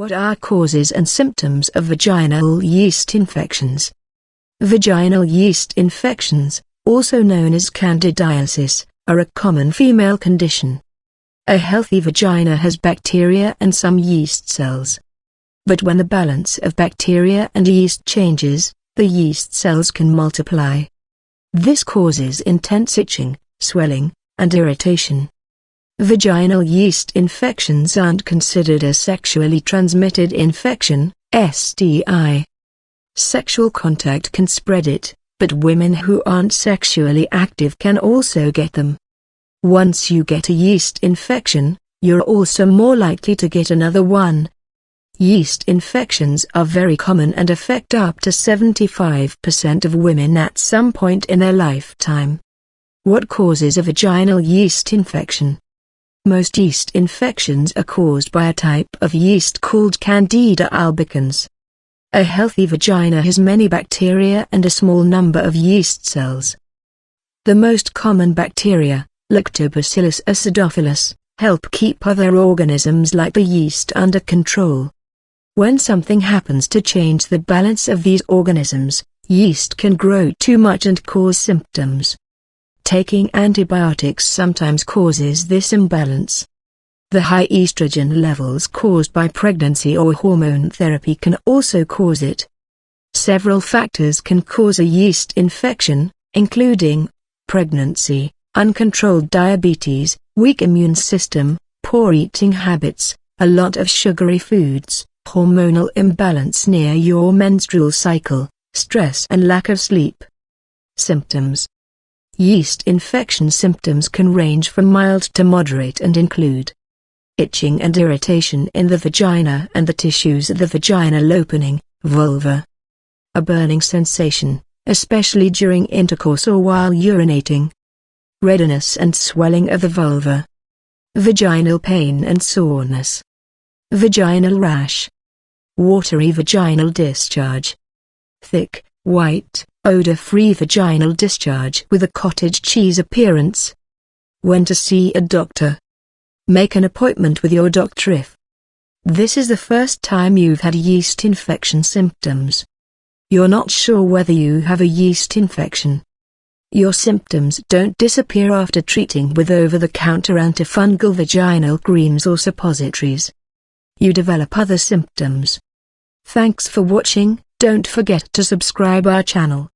What are causes and symptoms of vaginal yeast infections? Vaginal yeast infections, also known as candidiasis, are a common female condition. A healthy vagina has bacteria and some yeast cells. But when the balance of bacteria and yeast changes, the yeast cells can multiply. This causes intense itching, swelling, and irritation. Vaginal yeast infections aren't considered a sexually transmitted infection, STI. Sexual contact can spread it, but women who aren't sexually active can also get them. Once you get a yeast infection, you're also more likely to get another one. Yeast infections are very common and affect up to 75% of women at some point in their lifetime. What causes a vaginal yeast infection? Most yeast infections are caused by a type of yeast called Candida albicans. A healthy vagina has many bacteria and a small number of yeast cells. The most common bacteria, Lactobacillus acidophilus, help keep other organisms like the yeast under control. When something happens to change the balance of these organisms, yeast can grow too much and cause symptoms. Taking antibiotics sometimes causes this imbalance. The high estrogen levels caused by pregnancy or hormone therapy can also cause it. Several factors can cause a yeast infection, including pregnancy, uncontrolled diabetes, weak immune system, poor eating habits, a lot of sugary foods, hormonal imbalance near your menstrual cycle, stress and lack of sleep. Symptoms. Yeast infection symptoms can range from mild to moderate and include itching and irritation in the vagina and the tissues of the vaginal opening, vulva. A burning sensation, especially during intercourse or while urinating. Redness and swelling of the vulva. Vaginal pain and soreness. Vaginal rash. Watery vaginal discharge. Thick, white, odor-free vaginal discharge with a cottage cheese appearance. When to see a doctor. Make an appointment with your doctor if this is the first time you've had yeast infection symptoms. You're not sure whether you have a yeast infection. Your symptoms don't disappear after treating with over-the-counter antifungal vaginal creams or suppositories. You develop other symptoms. Thanks for watching. Don't forget to subscribe our channel.